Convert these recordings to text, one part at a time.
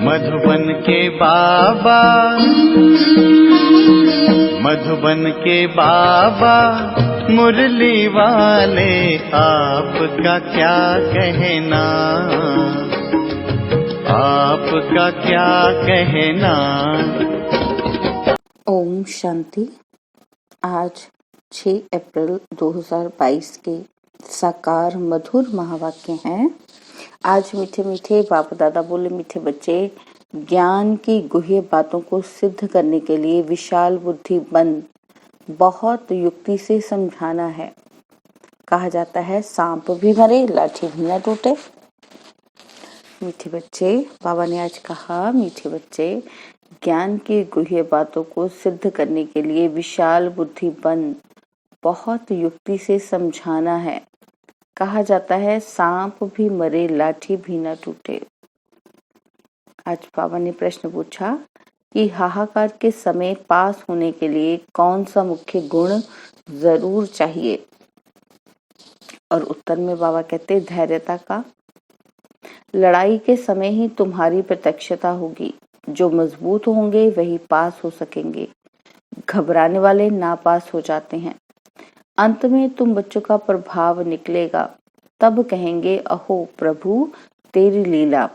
मधुबन के बाबा, मधुबन के बाबा मुरली वाले, आपका क्या कहना, आपका क्या कहना। ओम शांति। आज 6 अप्रैल 2022 के साकार मधुर महावाक्य हैं। आज मीठे मीठे बाप दादा बोले, मीठे बच्चे, ज्ञान की गुह्य बातों को सिद्ध करने के लिए विशाल बुद्धि बन बहुत युक्ति से समझाना है। कहा जाता है सांप भी मरे लाठी भी न टूटे। मीठे बच्चे, बाबा ने आज कहा, मीठे बच्चे, ज्ञान की गुह्य बातों को सिद्ध करने के लिए विशाल बुद्धि बन बहुत युक्ति से समझाना है। कहा जाता है सांप भी मरे लाठी भी न टूटे। आज बाबा ने प्रश्न पूछा कि हाहाकार के समय पास होने के लिए कौन सा मुख्य गुण जरूर चाहिए, और उत्तर में बाबा कहते धैर्यता का। लड़ाई के समय ही तुम्हारी प्रत्यक्षता होगी। जो मजबूत होंगे वही पास हो सकेंगे। घबराने वाले नापास हो जाते हैं। अंत में तुम बच्चों का प्रभाव निकलेगा, तब कहेंगे अहो प्रभु तेरी लीला।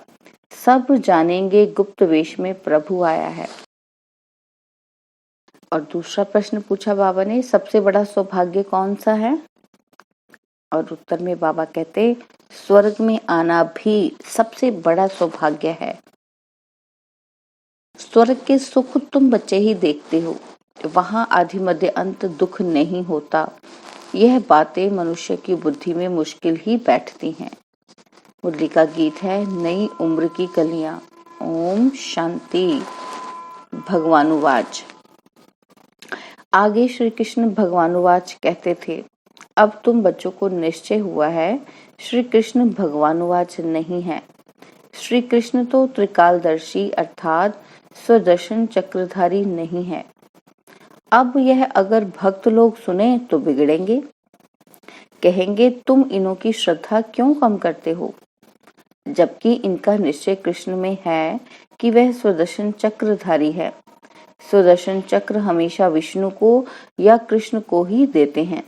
सब जानेंगे गुप्त वेश में प्रभु आया है। और दूसरा प्रश्न पूछा बाबा ने, सबसे बड़ा सौभाग्य कौन सा है? और उत्तर में बाबा कहते स्वर्ग में आना भी सबसे बड़ा सौभाग्य है। स्वर्ग के सुख तुम बच्चे ही देखते हो। वहां आदि मध्य अंत दुख नहीं होता। यह बातें मनुष्य की बुद्धि में मुश्किल ही बैठती हैं। मुरली का गीत है नई उम्र की कलियां। ओम शांति। भगवानुवाच। आगे श्री कृष्ण भगवानुवाच कहते थे, अब तुम बच्चों को निश्चय हुआ है श्री कृष्ण भगवानुवाच नहीं है। श्री कृष्ण तो त्रिकालदर्शी अर्थात स्वदर्शन चक्रधारी नहीं है। अब यह अगर भक्त लोग सुने तो बिगड़ेंगे। कहेंगे तुम इनों की श्रद्धा क्यों कम करते हो, जबकि इनका निश्चय कृष्ण में है कि वह स्वदर्शन चक्रधारी है। स्वदर्शन चक्र हमेशा विष्णु को या कृष्ण को ही देते हैं।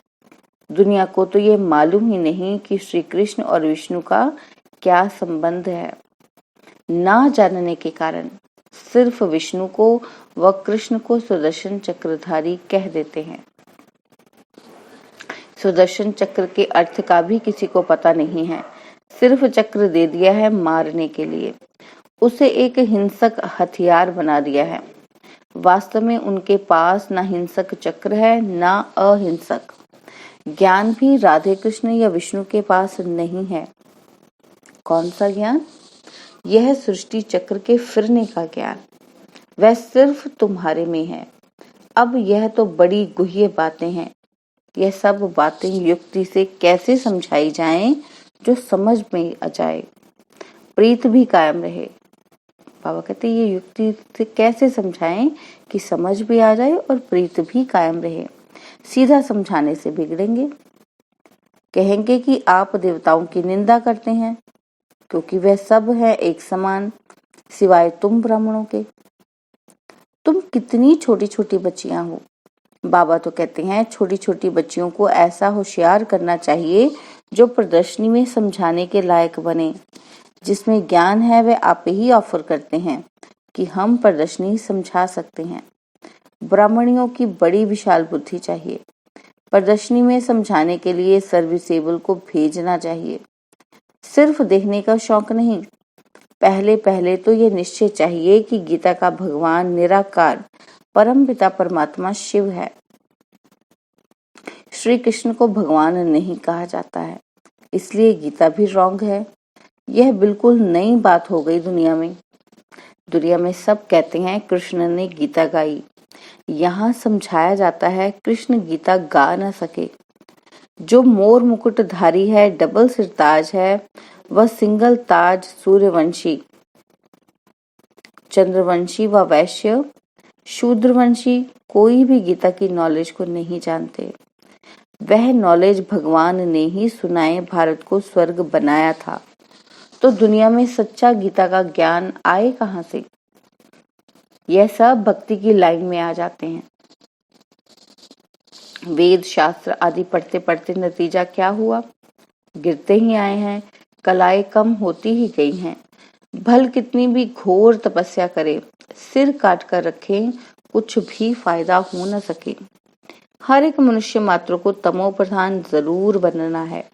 दुनिया को तो ये मालूम ही नहीं कि श्री कृष्ण और विष्णु का क्या संबंध है। ना जानने के कारण सिर्फ विष्णु को व कृष्ण को सुदर्शन चक्रधारी कह देते हैं। सुदर्शन चक्र के अर्थ का भी किसी को पता नहीं है। सिर्फ चक्र दे दिया है मारने के लिए। उसे एक हिंसक हथियार बना दिया है। वास्तव में उनके पास ना हिंसक चक्र है ना अहिंसक। ज्ञान भी राधे कृष्ण या विष्णु के पास नहीं है। कौन सा ज्ञान? यह सृष्टि चक्र के फिरने का ज्ञान। वह सिर्फ तुम्हारे में है। अब यह तो बड़ी गुह्य बातें हैं। यह सब बातें युक्ति से कैसे समझाई जाएं जो समझ में आ जाए, प्रीत भी कायम रहे। बाबा कहते ये युक्ति से कैसे समझाएं कि समझ भी आ जाए और प्रीत भी कायम रहे। सीधा समझाने से बिगड़ेंगे। कहेंगे कि आप देवताओं की निंदा करते हैं क्योंकि वह सब है एक समान, सिवाय तुम ब्राह्मणों के। तुम कितनी छोटी छोटी बच्चियां हो। बाबा तो कहते हैं छोटी छोटी बच्चियों को ऐसा होशियार करना चाहिए जो प्रदर्शनी में समझाने के लायक बने। जिसमें ज्ञान है वह आप ही ऑफर करते हैं कि हम प्रदर्शनी समझा सकते हैं। ब्राह्मणियों की बड़ी विशाल बुद्धि चाहिए। प्रदर्शनी में समझाने के लिए सर्विसेबल को भेजना चाहिए। सिर्फ देखने का शौक नहीं। पहले पहले तो ये निश्चय चाहिए कि गीता का भगवान निराकार परम पिता परमात्मा शिव है। श्री कृष्ण को भगवान नहीं कहा जाता है, इसलिए गीता भी रॉन्ग है। यह बिल्कुल नई बात हो गई दुनिया में। दुनिया में सब कहते हैं कृष्ण ने गीता गाई। यहाँ समझाया जाता है कृष्ण गीता गा न सके। जो मोर मुकुटधारी है, डबल सिरताज है, वह सिंगल ताज सूर्यवंशी, चंद्रवंशी व वैश्य, शूद्रवंशी कोई भी गीता की नॉलेज को नहीं जानते। वह नॉलेज भगवान ने ही सुनाए भारत को स्वर्ग बनाया था। तो दुनिया में सच्चा गीता का ज्ञान आए कहाँ से? यह सब भक्ति की लाइन में आ जाते हैं। वेद शास्त्र आदि पढ़ते पढ़ते नतीजा क्या हुआ? गिरते ही आए हैं, कलाएं कम होती ही गई हैं। भल कितनी भी घोर तपस्या करे, सिर काट कर रखें, कुछ भी फायदा हो न सके। हर एक मनुष्य मात्र को तमो प्रधान जरूर बनना है।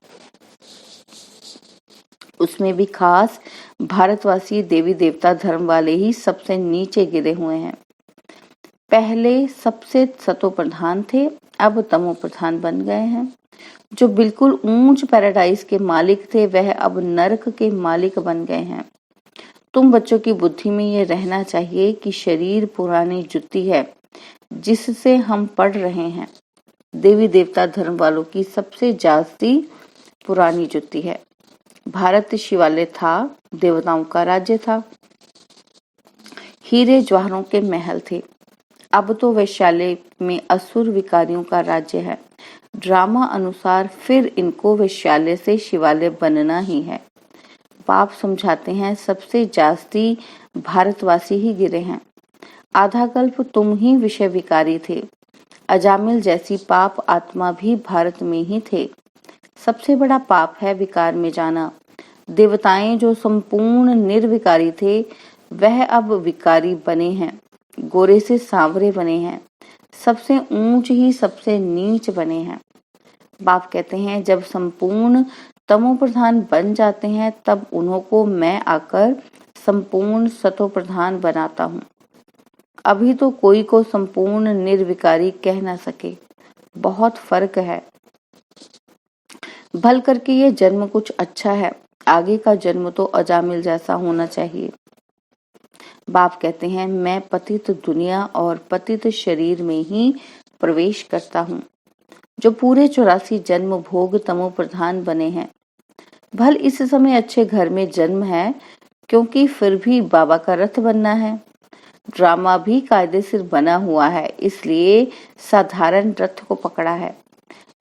उसमें भी खास भारतवासी देवी देवता धर्म वाले ही सबसे नीचे गिरे हुए हैं। पहले सबसे सतो प्रधान थे, अब तमो प्रधान बन गए हैं। जो बिल्कुल ऊंच पैराडाइज के मालिक थे, वह अब नरक के मालिक बन गए हैं। तुम बच्चों की बुद्धि में ये रहना चाहिए कि शरीर पुरानी जुत्ती है जिससे हम पढ़ रहे हैं। देवी देवता धर्म वालों की सबसे जास्ती पुरानी जुत्ती है। भारत शिवालय था, देवताओं का राज्य था, हीरे जवाहरों के महल थे। अब तो वैश्यालय में असुर विकारियों का राज्य है। ड्रामा अनुसार फिर इनको वैश्यालय से शिवालय बनना ही है। बाप समझाते हैं सबसे जास्ती भारतवासी ही गिरे हैं। आधा कल्प तुम ही विषय विकारी थे। अजामिल जैसी पाप आत्मा भी भारत में ही थे। सबसे बड़ा पाप है विकार में जाना। देवताएं जो संपूर्ण निर्विकारी थे, वह अब विकारी बने हैं, गोरे से सांवरे बने हैं, सबसे ऊंच ही सबसे नीच बने हैं। बाप कहते हैं जब संपूर्ण तमो प्रधान बन जाते हैं, तब उन्हों को मैं आकर संपूर्ण सतो प्रधान बनाता हूँ। अभी तो कोई को संपूर्ण निर्विकारी कह ना सके, बहुत फर्क है। भल करके ये जन्म कुछ अच्छा है, आगे का जन्म तो अजामिल जैसा होना चाहिए। बाप कहते हैं मैं पतित दुनिया और पतित शरीर में ही प्रवेश करता हूँ, जो पूरे 84 जन्म भोग तमो प्रधान बने हैं। भल इस समय अच्छे घर में जन्म है, क्योंकि फिर भी बाबा का रथ बनना है। ड्रामा भी कायदे से बना हुआ है, इसलिए साधारण रथ को पकड़ा है।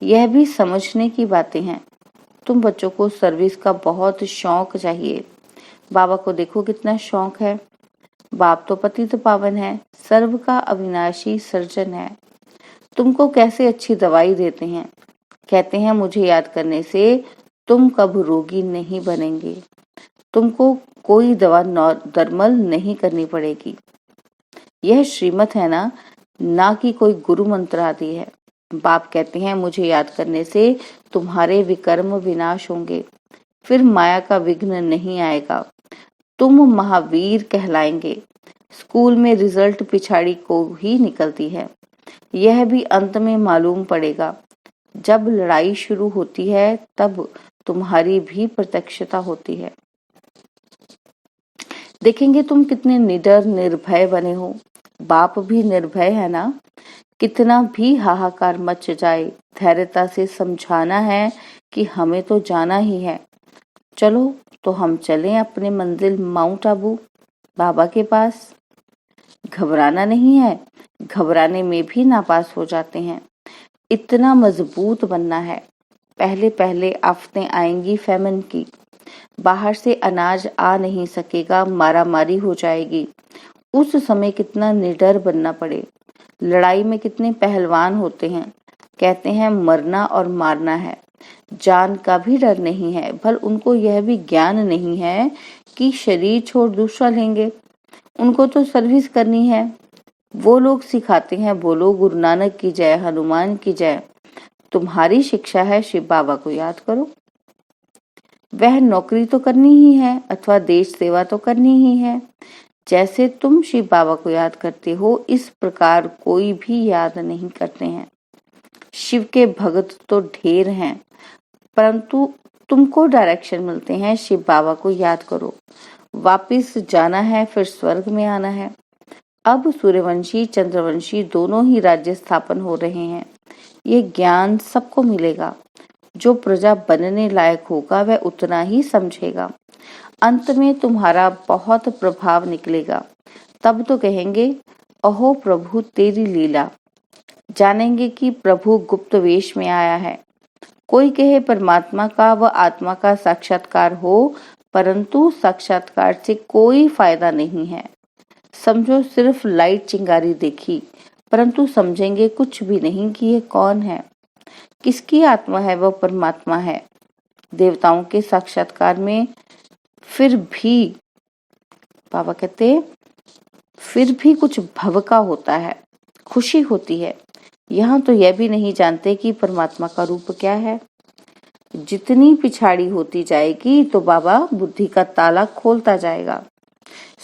यह भी समझने की बातें हैं। तुम बच्चों को सर्विस का बहुत शौक चाहिए। बाबा को देखो कितना शौक है। बाप तो पतित पावन है, सर्व का अविनाशी सर्जन है। तुमको कैसे अच्छी दवाई देते हैं। कहते हैं मुझे याद करने से तुम कब रोगी नहीं बनेंगे। तुमको कोई दवा दरमल नहीं करनी पड़ेगी। यह श्रीमत है ना कि कोई गुरु मंत्र आदि है। बाप कहते हैं मुझे याद करने से तुम्हारे विकर्म विनाश होंगे, फिर माया का विघ्न नहीं आएगा। तुम महावीर कहलाएंगे। स्कूल में रिजल्ट पिछाड़ी को ही निकलती है, यह भी अंत में मालूम पड़ेगा। जब लड़ाई शुरू होती है, तब तुम्हारी भी प्रत्यक्षता होती है। देखेंगे तुम कितने निडर निर्भय बने हो। बाप भी निर्भय है ना। कितना भी हाहाकार मच जाए, धैर्यता से समझाना है कि हमें तो जाना ही है। चलो तो हम चलें अपने मंजिल माउंट आबू, बाबा के पास। घबराना नहीं है, घबराने में भी नापास हो जाते हैं। इतना मजबूत बनना है। पहले पहले आफतें आएंगी फैमिन की, बाहर से अनाज आ नहीं सकेगा, मारामारी हो जाएगी। उस समय कितना निडर बनना पड़े। लड़ाई में कितने पहलवान होते हैं। कहते हैं मरना और मारना है, जान का भी डर नहीं है। भल उनको यह भी ज्ञान नहीं है कि शरीर छोड़ दूसरा लेंगे। उनको तो सर्विस करनी है। वो लोग सिखाते हैं बोलो गुरु नानक की जय, हनुमान की जय। तुम्हारी शिक्षा है शिव बाबा को याद करो। वह नौकरी तो करनी ही है अथवा देश सेवा तो करनी ही है। जैसे तुम शिव बाबा को याद करते हो, इस प्रकार कोई भी याद नहीं करते हैं। शिव के भक्त तो ढेर हैं, परंतु तुमको डायरेक्शन मिलते हैं शिव बाबा को याद करो। वापिस जाना है, फिर स्वर्ग में आना है। अब सूर्यवंशी चंद्रवंशी दोनों ही राज्य स्थापन हो रहे हैं। ये ज्ञान सबको मिलेगा। जो प्रजा बनने लायक होगा वह उतना ही समझेगा। अंत में तुम्हारा बहुत प्रभाव निकलेगा। तब तो कहेंगे अहो प्रभु तेरी लीला। जानेंगे कि प्रभु गुप्त वेश में आया है। कोई कहे परमात्मा का व आत्मा का साक्षात्कार हो परंतु साक्षात्कार से कोई फायदा नहीं है। समझो सिर्फ लाइट चिंगारी देखी, परंतु समझेंगे कुछ भी नहीं कि ये कौन है, किसकी आत्मा है, वह परमात्मा है। देवताओं के साक्षात्कार में फिर भी बाबा कहते फिर भी कुछ भव का होता है, खुशी होती है। यहाँ तो यह भी नहीं जानते कि परमात्मा का रूप क्या है। जितनी पिछाड़ी होती जाएगी तो बाबा बुद्धि का ताला खोलता जाएगा।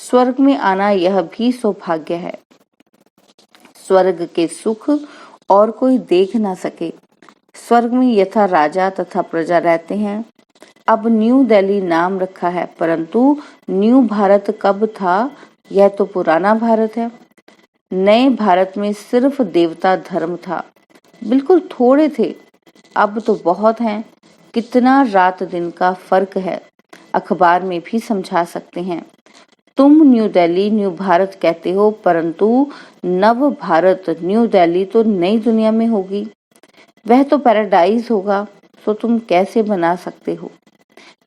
स्वर्ग में आना यह भी सौभाग्य है। स्वर्ग के सुख और कोई देख ना सके। स्वर्ग में यथा राजा तथा प्रजा रहते हैं। अब न्यू दिल्ली नाम रखा है, परंतु न्यू भारत कब था, यह तो पुराना भारत है। नए भारत में सिर्फ देवता धर्म था, बिल्कुल थोड़े थे, अब तो बहुत हैं। कितना रात दिन का फर्क है, अखबार में भी समझा सकते हैं। तुम न्यू दिल्ली न्यू भारत कहते हो, परंतु नव भारत न्यू दिल्ली तो नई दुनिया में होगी, वह तो पैराडाइज होगा, तो तुम कैसे बना सकते हो।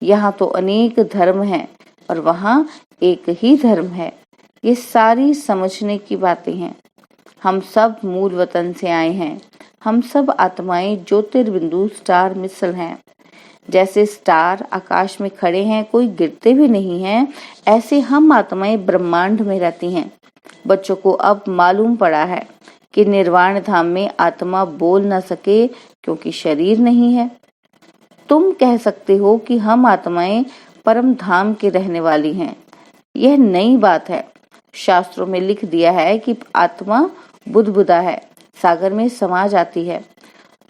यहाँ तो अनेक धर्म हैं और वहाँ एक ही धर्म है। ये सारी समझने की बातें हैं। हम सब मूल वतन से आए हैं। हम सब आत्माएं ज्योतिर्बिंदु स्टार मिसल हैं। जैसे स्टार आकाश में खड़े हैं, कोई गिरते भी नहीं हैं, ऐसे हम आत्माएं ब्रह्मांड में रहती हैं। बच्चों को अब मालूम पड़ा है कि निर्वाण धाम में आत्मा बोल न सके क्योंकि शरीर नहीं है। तुम कह सकते हो कि हम आत्माएं परम धाम के रहने वाली हैं। यह नई बात है। शास्त्रों में लिख दिया है कि आत्मा बुदबुदा है, सागर में समा जाती है।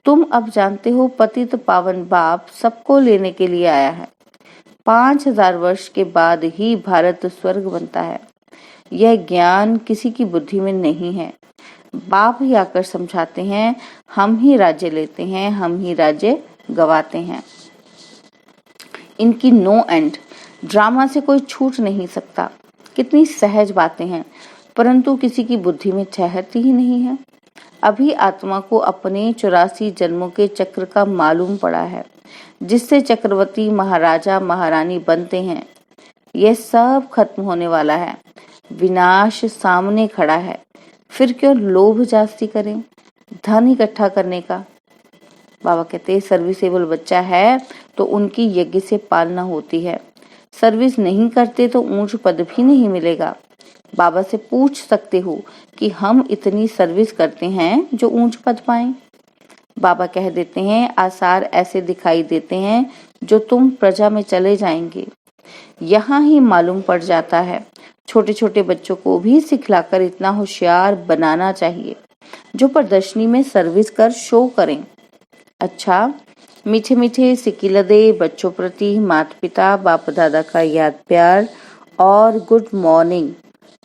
तुम अब जानते हो पतित पावन बाप सबको लेने के लिए आया है। 5000 वर्ष के बाद ही भारत स्वर्ग बनता है। यह ज्ञान किसी की बुद्धि में नहीं है। बाप ही आकर समझाते हैं, हम ही राज्य लेते हैं, हम ही राज्य गवाते हैं। इनकी नो एंड। ड्रामा से कोई छूट नहीं सकता। कितनी सहज बातें हैं, परंतु किसी की बुद्धि में ठहरती ही नहीं है। अभी आत्मा को अपने 84 जन्मों के चक्र का मालूम पड़ा है, जिससे चक्रवर्ती महाराजा महारानी बनते हैं। यह सब खत्म होने वाला है। विनाश सामने खड़ा है। फिर क्यों लोभ जास्ती करें धन इकट्ठा करने का। बाबा कहते सर्विसेबल बच्चा है तो उनकी यज्ञ से पालना होती है। सर्विस नहीं करते तो ऊंच पद भी नहीं मिलेगा। बाबा से पूछ सकते हो कि हम इतनी सर्विस करते हैं जो ऊंच पद पाएं। बाबा कह देते हैं आसार ऐसे दिखाई देते हैं जो तुम प्रजा में चले जाएंगे। यहाँ ही मालूम पड़ जाता है। छोटे छोटे बच्चों को भी सिखलाकर इतना होशियार बनाना चाहिए जो प्रदर्शनी में सर्विस कर शो करें। अच्छा, मीठे मीठे सिकिलदे बच्चों प्रति माता पिता बाप दादा का याद प्यार और गुड मॉर्निंग।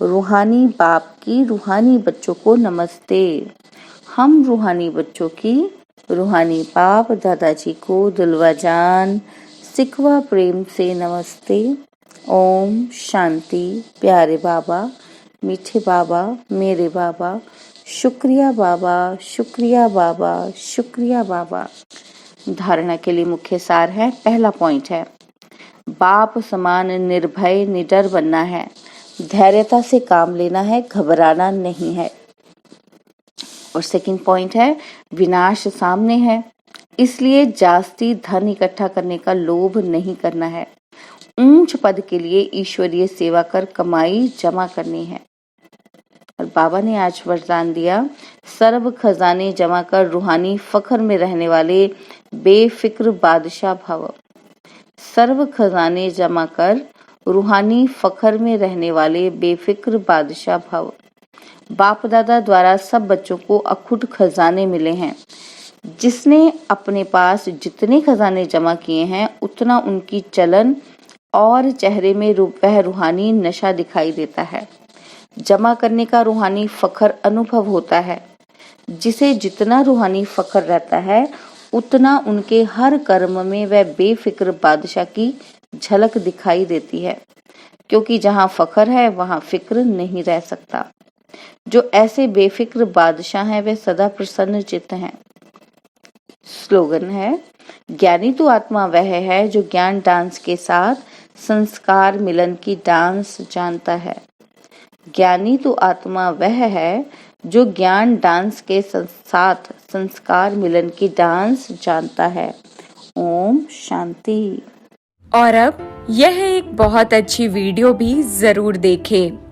रूहानी बाप की रूहानी बच्चों को नमस्ते। हम रूहानी बच्चों की रूहानी बाप दादाजी को दिलवा जान सिकवा प्रेम से नमस्ते। ओम शांति। प्यारे बाबा, मीठे बाबा, मेरे बाबा, शुक्रिया बाबा, शुक्रिया बाबा, शुक्रिया बाबा। धारणा के लिए मुख्य सार है। पहला पॉइंट है बाप समान निर्भय निडर बनना है, धैर्यता से काम लेना है, घबराना नहीं है। और सेकंड पॉइंट है विनाश सामने है, इसलिए जास्ती धन इकट्ठा करने का लोभ नहीं करना है। ऊंच पद के लिए ईश्वरीय सेवा कर कमाई जमा करनी है। और बाबा ने आज वरदान दिया सर्व खजाने जमा कर रूहानी फखर में रहने वाले बेफिक्र बादशाह भव। सर्व खजाने जमा कर रूहानी फखर में रहने वाले बेफिक्र बादशाह भव। बाप दादा द्वारा सब बच्चों को अखुट खजाने मिले हैं। जिसने अपने पास जितने खजाने जमा किए हैं उतना उनकी चलन और चेहरे में वह रूहानी नशा दिखाई देता है। जमा करने का रूहानी फखर अनुभव होता है। जिसे जितना रूहानी फखर रहता है उतना उनके हर कर्म में वह बेफिक्र बादशाह की झलक दिखाई देती है, क्योंकि जहाँ फखर है वहाँ फिक्र नहीं रह सकता। जो ऐसे बेफिक्र बादशाह हैं वे सदा प्रसन्न चित्त हैं। स्लोगन है ज्ञानी तो आत्मा वह है जो ज्ञान डांस के साथ संस्कार मिलन की डांस जानता है। ज्ञानी तो आत्मा वह है जो ज्ञान डांस के साथ संस्कार मिलन की डांस जानता है। ओम शांति। और अब यह एक बहुत अच्छी वीडियो भी जरूर देखें।